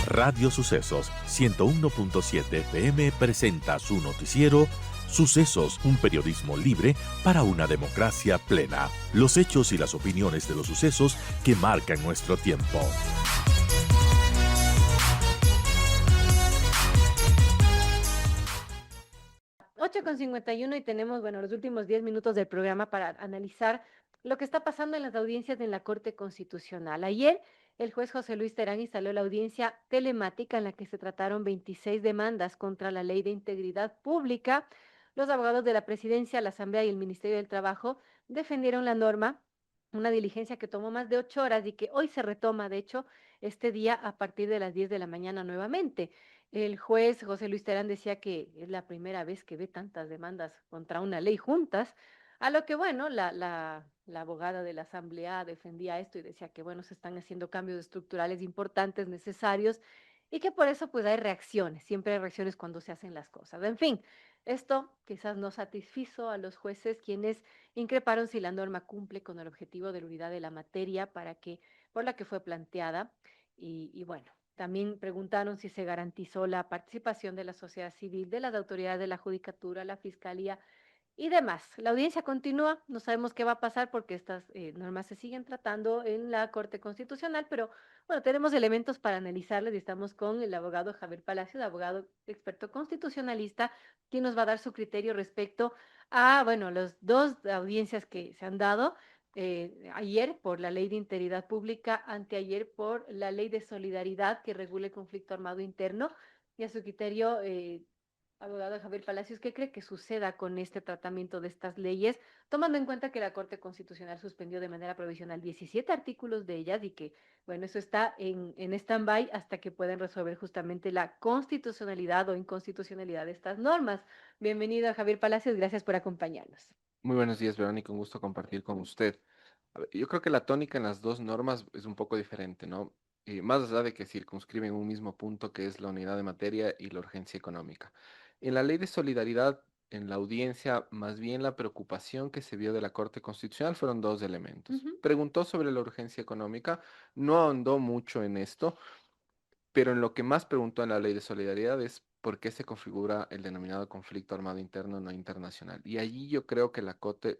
Radio Sucesos 101.7 FM presenta su noticiero Sucesos, un periodismo libre para una democracia plena. Los hechos y las opiniones de los sucesos que marcan nuestro tiempo. 8:51 y tenemos, los últimos 10 minutos del programa para analizar lo que está pasando en las audiencias en la Corte Constitucional. Ayer, el juez José Luis Terán instaló la audiencia telemática en la que se trataron 26 demandas contra la Ley de Integridad Pública. Los abogados de la Presidencia, la Asamblea y el Ministerio del Trabajo defendieron la norma, una diligencia que tomó más de 8 horas y que hoy se retoma, de hecho, este día a partir de las 10 de la mañana nuevamente. El juez José Luis Terán decía que es la primera vez que ve tantas demandas contra una ley juntas, a lo que, la abogada de la Asamblea defendía esto y decía que, se están haciendo cambios estructurales importantes, necesarios, y que por eso, pues, hay reacciones, siempre hay reacciones cuando se hacen las cosas. En fin, esto quizás no satisfizo a los jueces, quienes increparon si la norma cumple con el objetivo de la unidad de la materia por la que fue planteada, y bueno. También preguntaron si se garantizó la participación de la sociedad civil, de las autoridades de la judicatura, la fiscalía y demás. La audiencia continúa, no sabemos qué va a pasar porque estas normas se siguen tratando en la Corte Constitucional, pero bueno, tenemos elementos para analizarles y estamos con el abogado Javier Palacios, abogado experto constitucionalista, quien nos va a dar su criterio respecto a, las dos audiencias que se han dado. Ayer por la Ley de Integridad Pública, anteayer por la Ley de Solidaridad que regula el conflicto armado interno, y a su criterio, abogado Javier Palacios, ¿qué cree que suceda con este tratamiento de estas leyes, tomando en cuenta que la Corte Constitucional suspendió de manera provisional 17 artículos de ellas y que, eso está en stand-by hasta que puedan resolver justamente la constitucionalidad o inconstitucionalidad de estas normas? Bienvenido, Javier Palacios, gracias por acompañarnos. Muy buenos días, Verónica. Un gusto compartir con usted. A ver, yo creo que la tónica en las dos normas es un poco diferente, ¿no? Más allá de que circunscriben un mismo punto que es la unidad de materia y la urgencia económica. En la ley de solidaridad, en la audiencia, más bien la preocupación que se vio de la Corte Constitucional fueron dos elementos. Ujú. Preguntó sobre la urgencia económica, no ahondó mucho en esto, pero en lo que más preguntó en la ley de solidaridad es por qué se configura el denominado conflicto armado interno no internacional. Y allí yo creo que la corte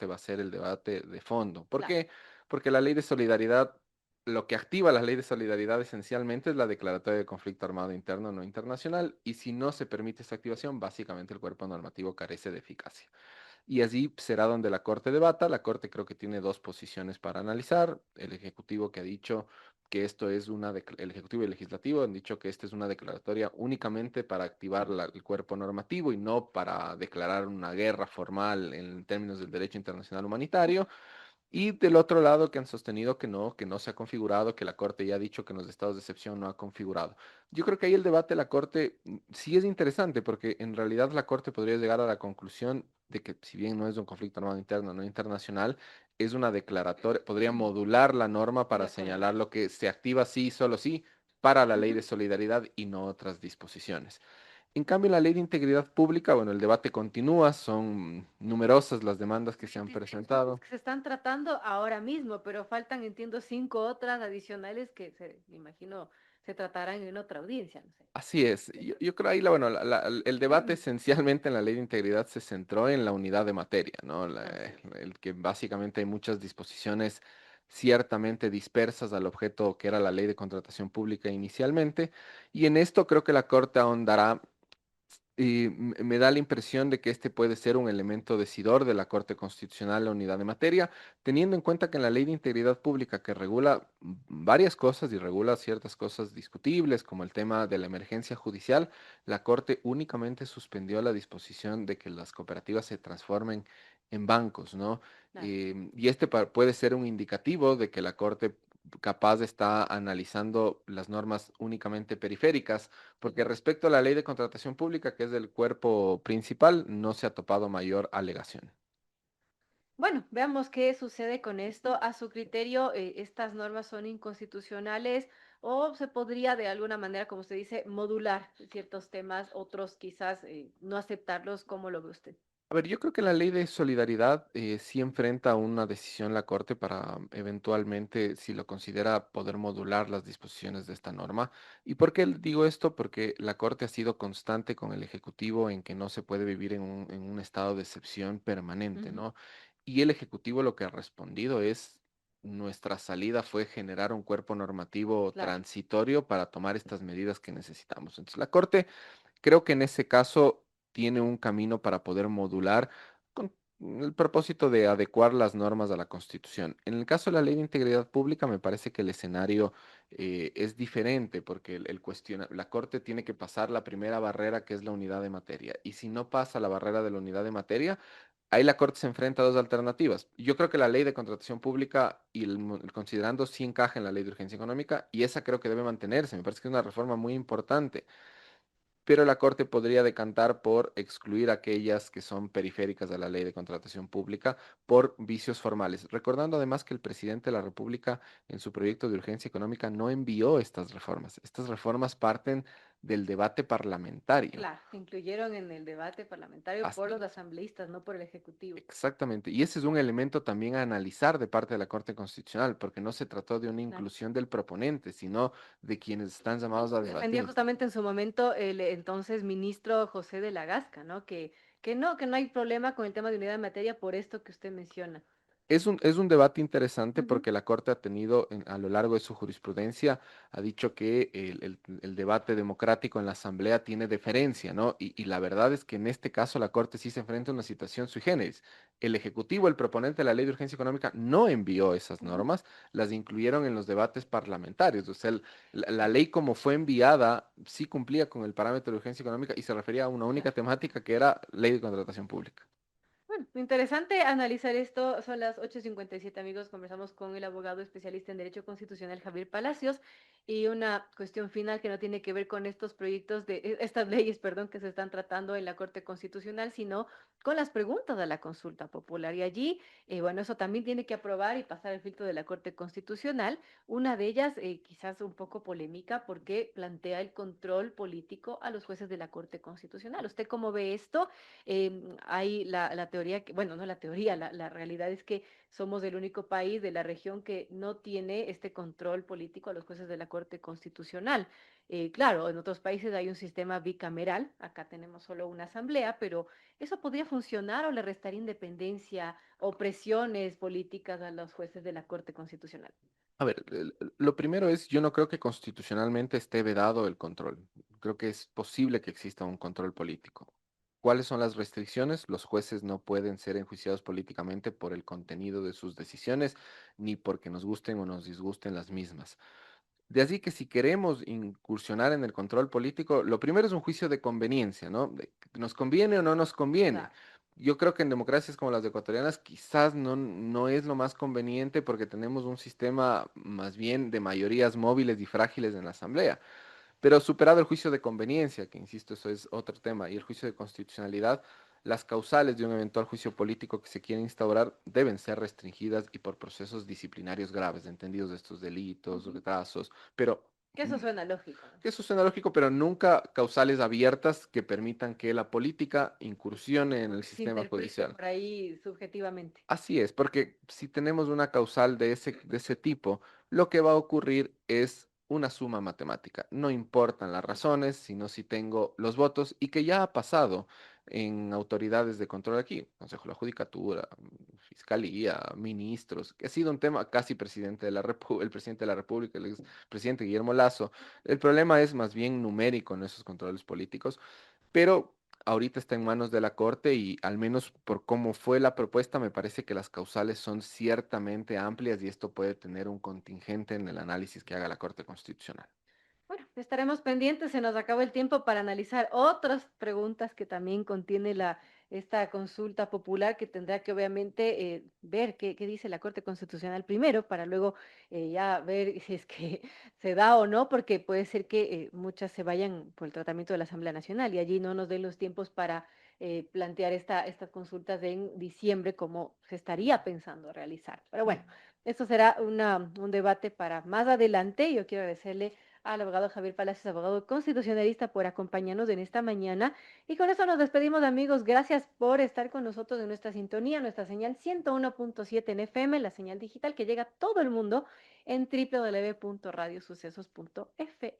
va a ser el debate de fondo. ¿Por Claro. qué? Porque la ley de solidaridad, lo que activa la ley de solidaridad esencialmente es la declaratoria de conflicto armado interno no internacional. Y si no se permite esta activación, básicamente el cuerpo normativo carece de eficacia. Y allí será donde la Corte debata. La Corte creo que tiene dos posiciones para analizar. El Ejecutivo que ha dicho que esto es el Ejecutivo y el Legislativo han dicho que esta es una declaratoria únicamente para activar el cuerpo normativo y no para declarar una guerra formal en términos del derecho internacional humanitario. Y del otro lado que han sostenido que no se ha configurado, que la Corte ya ha dicho que en los estados de excepción no ha configurado. Yo creo que ahí el debate de la Corte sí es interesante porque en realidad la Corte podría llegar a la conclusión de que si bien no es un conflicto armado interno, no internacional, es una declaratoria, podría modular la norma De para acuerdo. señalar lo que se activa sí, solo sí, para la ley Ujú. de solidaridad y no otras disposiciones. En cambio, en la ley de integridad pública, bueno, el debate continúa, son numerosas las demandas que se han 26 puntos presentado. que se están tratando ahora mismo, pero faltan, entiendo, 5 otras adicionales que me imagino, se tratarán en otra audiencia, no sé. Así es. Yo creo ahí, el debate esencialmente en la ley de integridad se centró en la unidad de materia, ¿no? Así es. El que básicamente hay muchas disposiciones ciertamente dispersas al objeto que era la ley de contratación pública inicialmente. Y en esto creo que la Corte ahondará. Y me da la impresión de que este puede ser un elemento decidor de la Corte Constitucional, la unidad de materia, teniendo en cuenta que en la Ley de Integridad Pública, que regula varias cosas y regula ciertas cosas discutibles, como el tema de la emergencia judicial, la Corte únicamente suspendió la disposición de que las cooperativas se transformen en bancos, ¿no? Claro. Y este puede ser un indicativo de que la Corte capaz está analizando las normas únicamente periféricas porque respecto a la ley de contratación pública, que es del cuerpo principal, no se ha topado mayor alegación. Bueno, veamos qué sucede con esto. A su criterio, ¿estas normas son inconstitucionales o se podría de alguna manera, como usted dice, modular ciertos temas, otros quizás no aceptarlos? ¿Cómo lo ve usted? A ver, yo creo que la ley de solidaridad sí enfrenta una decisión la Corte para eventualmente, si lo considera, poder modular las disposiciones de esta norma. ¿Y por qué digo esto? Porque la Corte ha sido constante con el Ejecutivo en que no se puede vivir en un estado de excepción permanente, Ujú, ¿no? Y el Ejecutivo lo que ha respondido es, nuestra salida fue generar un cuerpo normativo claro, transitorio para tomar estas medidas que necesitamos. Entonces, la Corte creo que en ese caso tiene un camino para poder modular con el propósito de adecuar las normas a la Constitución. En el caso de la Ley de Integridad Pública, me parece que el escenario es diferente porque la Corte tiene que pasar la primera barrera, que es la unidad de materia. Y si no pasa la barrera de la unidad de materia, ahí la Corte se enfrenta a dos alternativas. Yo creo que la Ley de Contratación Pública y el considerando sí encaja en la Ley de Urgencia Económica y esa creo que debe mantenerse. Me parece que es una reforma muy importante, pero la Corte podría decantar por excluir aquellas que son periféricas a la ley de contratación pública por vicios formales. Recordando además que el presidente de la República en su proyecto de urgencia económica no envió estas reformas. Estas reformas parten del debate parlamentario. claro. Se incluyeron en el debate parlamentario por Así los es. asambleístas, no por el Ejecutivo. Exactamente. Y ese es un elemento también a analizar de parte de la Corte Constitucional, porque no se trató de una Claro. inclusión del proponente, sino de quienes están Sí, llamados a defendía debatir. justamente en su momento el entonces ministro José de la Gasca, ¿no? Que no hay problema con el tema de unidad de materia por esto que usted menciona. Es un debate interesante Ujú, porque la Corte ha tenido a lo largo de su jurisprudencia, ha dicho que el debate democrático en la Asamblea tiene deferencia, ¿no? Y la verdad es que en este caso la Corte sí se enfrenta a una situación sui generis. El Ejecutivo, el proponente de la Ley de Urgencia Económica, no envió esas ujú. normas, las incluyeron en los debates parlamentarios. O sea, la ley como fue enviada sí cumplía con el parámetro de urgencia económica y se refería a una única Claro. temática que era Ley de Contratación Pública. Bueno, interesante analizar esto. Son las 8:57 amigos. Conversamos con el abogado especialista en Derecho Constitucional Javier Palacios y una cuestión final que no tiene que ver con estos proyectos estas leyes, perdón, que se están tratando en la Corte Constitucional, sino con las preguntas a la consulta popular. Y allí, bueno, eso también tiene que aprobar y pasar el filtro de la Corte Constitucional. Una de ellas, quizás un poco polémica, porque plantea el control político a los jueces de la Corte Constitucional. ¿Usted cómo ve esto? Hay la teoría, bueno, no la teoría, la realidad es que somos el único país de la región que no tiene este control político a los jueces de la Corte Constitucional. Claro, en otros países hay un sistema bicameral, acá tenemos solo una asamblea, pero ¿eso podría funcionar o le restaría independencia o presiones políticas a los jueces de la Corte Constitucional? A ver, lo primero es, yo no creo que constitucionalmente esté vedado el control. Creo que es posible que exista un control político. ¿Cuáles son las restricciones? Los jueces no pueden ser enjuiciados políticamente por el contenido de sus decisiones, ni porque nos gusten o nos disgusten las mismas. De así que si queremos incursionar en el control político, lo primero es un juicio de conveniencia, ¿no? ¿Nos conviene o no nos conviene? Claro. Yo creo que en democracias como las ecuatorianas quizás no es lo más conveniente porque tenemos un sistema más bien de mayorías móviles y frágiles en la asamblea. Pero superado el juicio de conveniencia, que insisto, eso es otro tema, y el juicio de constitucionalidad, las causales de un eventual juicio político que se quiere instaurar deben ser restringidas y por procesos disciplinarios graves, entendidos estos delitos, Ujú. retrasos, pero Que eso suena lógico, ¿no? que eso suena lógico, pero nunca causales abiertas que permitan que la política incursione en O el que se sistema interprete judicial. por ahí subjetivamente. Así es, porque si tenemos una causal de ese tipo, lo que va a ocurrir es una suma matemática. No importan las razones, sino si tengo los votos y que ya ha pasado en autoridades de control aquí, Consejo de la Judicatura, Fiscalía, ministros, que ha sido un tema casi el presidente de la República, el expresidente Guillermo Lazo. El problema es más bien numérico en esos controles políticos, pero ahorita está en manos de la Corte y al menos por cómo fue la propuesta, me parece que las causales son ciertamente amplias y esto puede tener un contingente en el análisis que haga la Corte Constitucional. Bueno, estaremos pendientes, se nos acabó el tiempo para analizar otras preguntas que también contiene esta consulta popular que tendrá que obviamente ver qué dice la Corte Constitucional primero para luego ya ver si es que se da o no, porque puede ser que muchas se vayan por el tratamiento de la Asamblea Nacional y allí no nos den los tiempos para plantear estas consultas en diciembre como se estaría pensando realizar. Pero bueno, esto será un debate para más adelante. Yo quiero agradecerle al abogado Javier Palacios, abogado constitucionalista, por acompañarnos en esta mañana. Y con eso nos despedimos, amigos. Gracias por estar con nosotros en nuestra sintonía, nuestra señal 101.7 en FM, la señal digital que llega a todo el mundo en www.radiosucesos.fm.